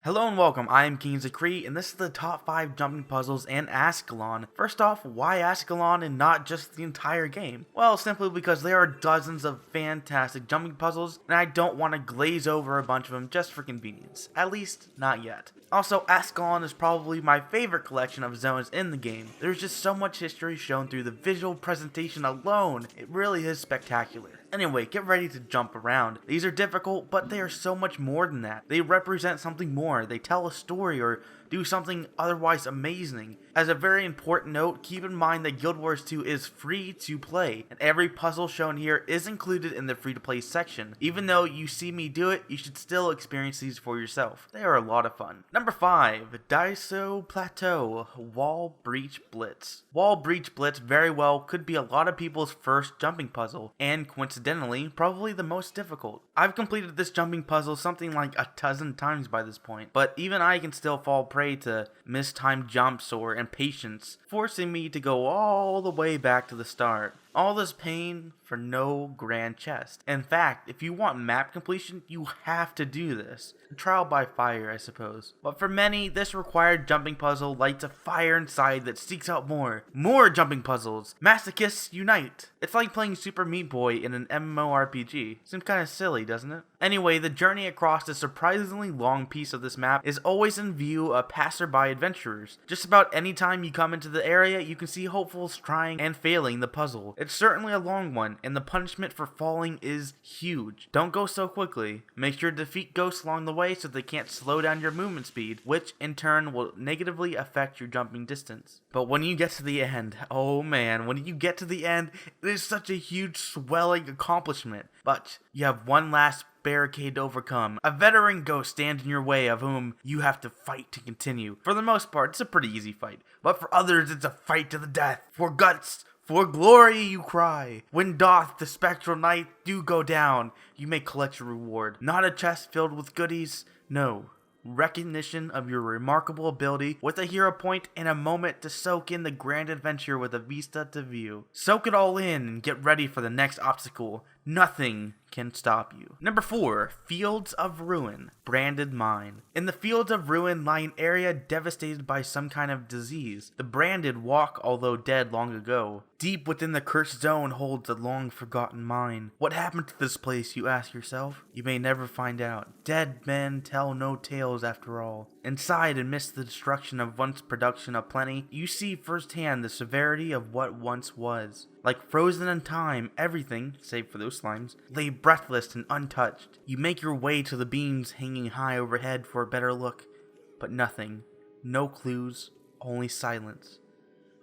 Hello and welcome, I am King Zakri, and this is the top 5 jumping puzzles in Ascalon. First off, why Ascalon and not just the entire game? Well, simply because there are dozens of fantastic jumping puzzles, and I don't want to glaze over a bunch of them just for convenience. At least, not yet. Also, Ascalon is probably my favorite collection of zones in the game. There's just so much history shown through the visual presentation alone, it really is spectacular. Anyway, get ready to jump around. These are difficult, but they are so much more than that. They represent something more, they tell a story, or do something otherwise amazing. As a very important note, keep in mind that Guild Wars 2 is free to play, and every puzzle shown here is included in the free to play section. Even though you see me do it, you should still experience these for yourself. They are a lot of fun. Number 5, Daiso Plateau, Wall Breach Blitz. Wall Breach Blitz very well could be a lot of people's first jumping puzzle, and coincidentally, probably the most difficult. I've completed this jumping puzzle something like a dozen times by this point, but even I can still fall prey to mistimed jumps or impatience, forcing me to go all the way back to the start. All this pain for no grand chest. In fact, if you want map completion, you have to do this. Trial by fire, I suppose. But for many, this required jumping puzzle lights a fire inside that seeks out more. More jumping puzzles! Masochists unite! It's like playing Super Meat Boy in an MMORPG. Seems kinda silly, doesn't it? Anyway, the journey across the surprisingly long piece of this map is always in view of passerby adventurers. Just about any time you come into the area, you can see hopefuls trying and failing the puzzle. It's certainly a long one, and the punishment for falling is huge. Don't go so quickly. Make sure to defeat ghosts along the way so they can't slow down your movement speed, which in turn will negatively affect your jumping distance. But when you get to the end, oh man, when you get to the end, it is such a huge swelling accomplishment. But you have one last barricade to overcome. A veteran ghost stands in your way of whom you have to fight to continue. For the most part, it's a pretty easy fight, but for others, it's a fight to the death. For guts, for glory, you cry. When doth the spectral night do go down, you may collect your reward. Not a chest filled with goodies, no. Recognition of your remarkable ability with a hero point and a moment to soak in the grand adventure with a vista to view. Soak it all in and get ready for the next obstacle. Nothing can stop you. Number 4, Fields of Ruin, Branded Mine. In the Fields of Ruin lie an area devastated by some kind of disease. The branded walk, although dead long ago. Deep within the cursed zone holds a long-forgotten mine. What happened to this place, you ask yourself? You may never find out. Dead men tell no tales after all. Inside, amidst the destruction of once production of plenty, you see firsthand the severity of what once was. Like frozen in time, everything, save for those slimes, lay breathless and untouched. You make your way to the beams hanging high overhead for a better look, but nothing. No clues, only silence.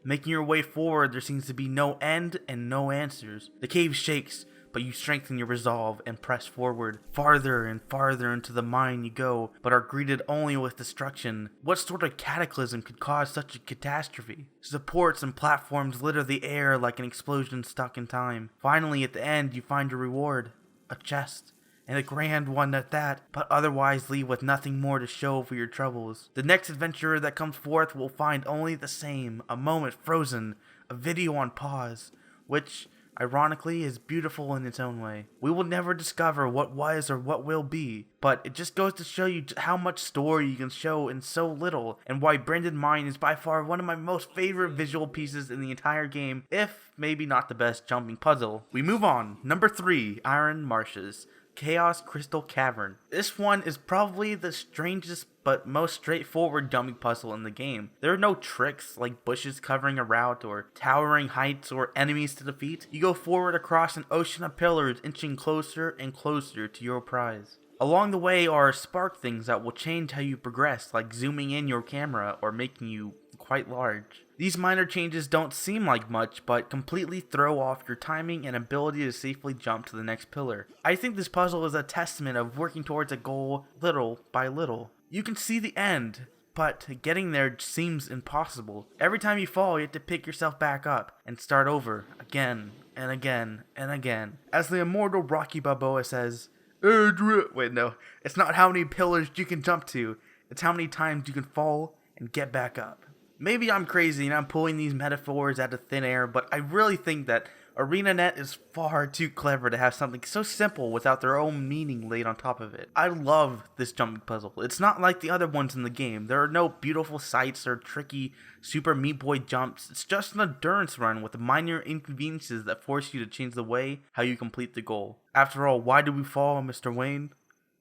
Making your way forward, there seems to be no end and no answers. The cave shakes, but you strengthen your resolve and press forward. Farther and farther into the mine you go, but are greeted only with destruction. What sort of cataclysm could cause such a catastrophe? Supports and platforms litter the air like an explosion stuck in time. Finally, at the end, you find your reward. A chest. And a grand one at that, but otherwise leave with nothing more to show for your troubles. The next adventurer that comes forth will find only the same, a moment frozen, a video on pause, which, ironically, is beautiful in its own way. We will never discover what was or what will be, but it just goes to show you how much story you can show in so little, and why Branded Mine is by far one of my most favorite visual pieces in the entire game, if maybe not the best jumping puzzle. We move on. Number 3, Iron Marshes. Chaos Crystal Cavern. This one is probably the strangest but most straightforward jumping puzzle in the game. There are no tricks like bushes covering a route or towering heights or enemies to defeat. You go forward across an ocean of pillars, inching closer and closer to your prize. Along the way are spark things that will change how you progress, like zooming in your camera or making you quite large. These minor changes don't seem like much, but completely throw off your timing and ability to safely jump to the next pillar. I think this puzzle is a testament of working towards a goal little by little. You can see the end, but getting there seems impossible. Every time you fall, you have to pick yourself back up and start over again and again and again. As the immortal Rocky Balboa says, wait, no, it's not how many pillars you can jump to, it's how many times you can fall and get back up. Maybe I'm crazy and I'm pulling these metaphors out of thin air, but I really think that ArenaNet is far too clever to have something so simple without their own meaning laid on top of it. I love this jumping puzzle. It's not like the other ones in the game. There are no beautiful sights or tricky Super Meat Boy jumps. It's just an endurance run with minor inconveniences that force you to change the way how you complete the goal. After all, why do we fall, Mr. Wayne?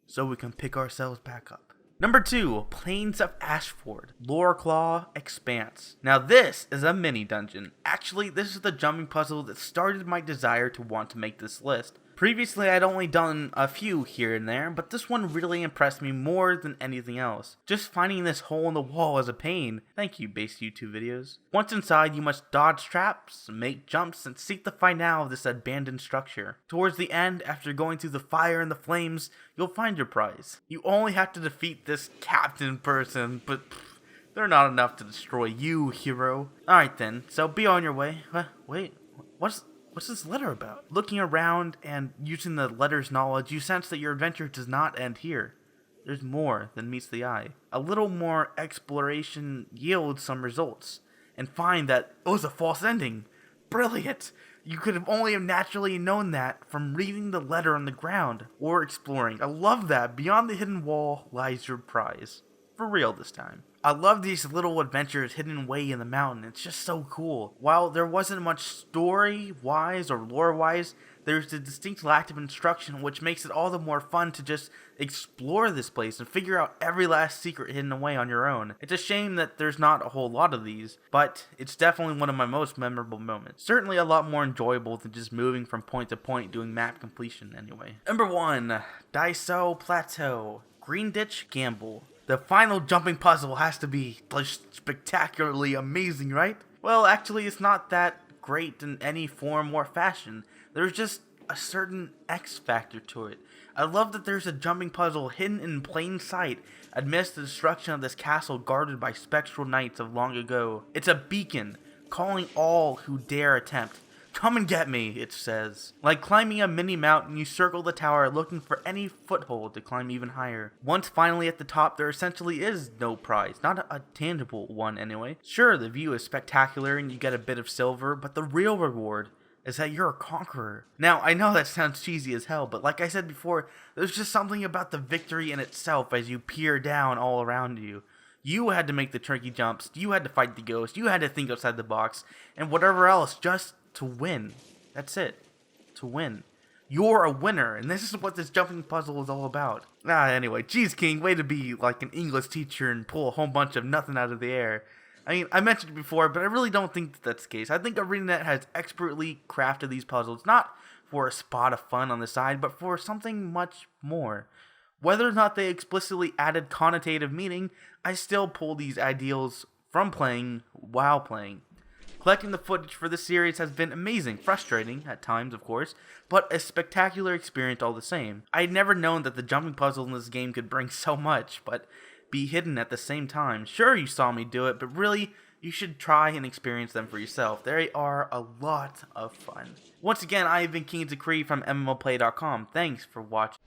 So we can pick ourselves back up. Number 2, Plains of Ashford, Loreclaw Expanse. Now this is a mini dungeon. Actually, this is the jumping puzzle that started my desire to want to make this list. Previously, I'd only done a few here and there, but this one really impressed me more than anything else. Just finding this hole in the wall is a pain. Thank you, base YouTube videos. Once inside, you must dodge traps, make jumps, and seek the finale of this abandoned structure. Towards the end, after going through the fire and the flames, you'll find your prize. You only have to defeat this captain person, but they're not enough to destroy you, hero. Alright then, so be on your way. Wait, What's this letter about? Looking around and using the letter's knowledge, you sense that your adventure does not end here. There's more than meets the eye. A little more exploration yields some results, and find that it was a false ending. Brilliant! You could have only naturally known that from reading the letter on the ground, or exploring. I love that. Beyond the hidden wall lies your prize. For real this time. I love these little adventures hidden away in the mountain. It's just so cool. While there wasn't much story-wise or lore-wise, there's a distinct lack of instruction, which makes it all the more fun to just explore this place and figure out every last secret hidden away on your own. It's a shame that there's not a whole lot of these, but it's definitely one of my most memorable moments. Certainly a lot more enjoyable than just moving from point to point doing map completion anyway. Number 1, Daiso Plateau, Green Ditch Gamble. The final jumping puzzle has to be spectacularly amazing, right? Well, actually, it's not that great in any form or fashion. There's just a certain X factor to it. I love that there's a jumping puzzle hidden in plain sight amidst the destruction of this castle guarded by spectral knights of long ago. It's a beacon, calling all who dare attempt. Come and get me, it says. Like climbing a mini mountain, you circle the tower looking for any foothold to climb even higher. Once finally at the top, there essentially is no prize. Not a tangible one anyway. Sure, the view is spectacular and you get a bit of silver, but the real reward is that you're a conqueror. Now, I know that sounds cheesy as hell, but like I said before, there's just something about the victory in itself as you peer down all around you. You had to make the tricky jumps, you had to fight the ghost, you had to think outside the box, and whatever else, just to win. That's it. To win. You're a winner, and this is what this jumping puzzle is all about. Anyway, geez, King, way to be like an English teacher and pull a whole bunch of nothing out of the air. I mean, I mentioned it before, but I really don't think that's the case. I think ArenaNet has expertly crafted these puzzles, not for a spot of fun on the side, but for something much more. Whether or not they explicitly added connotative meaning, I still pull these ideals from playing while playing. Collecting the footage for this series has been amazing, frustrating at times of course, but a spectacular experience all the same. I had never known that the jumping puzzle in this game could bring so much, but be hidden at the same time. Sure, you saw me do it, but really, you should try and experience them for yourself. They are a lot of fun. Once again, I have been King Decree from MMOplay.com. Thanks for watching.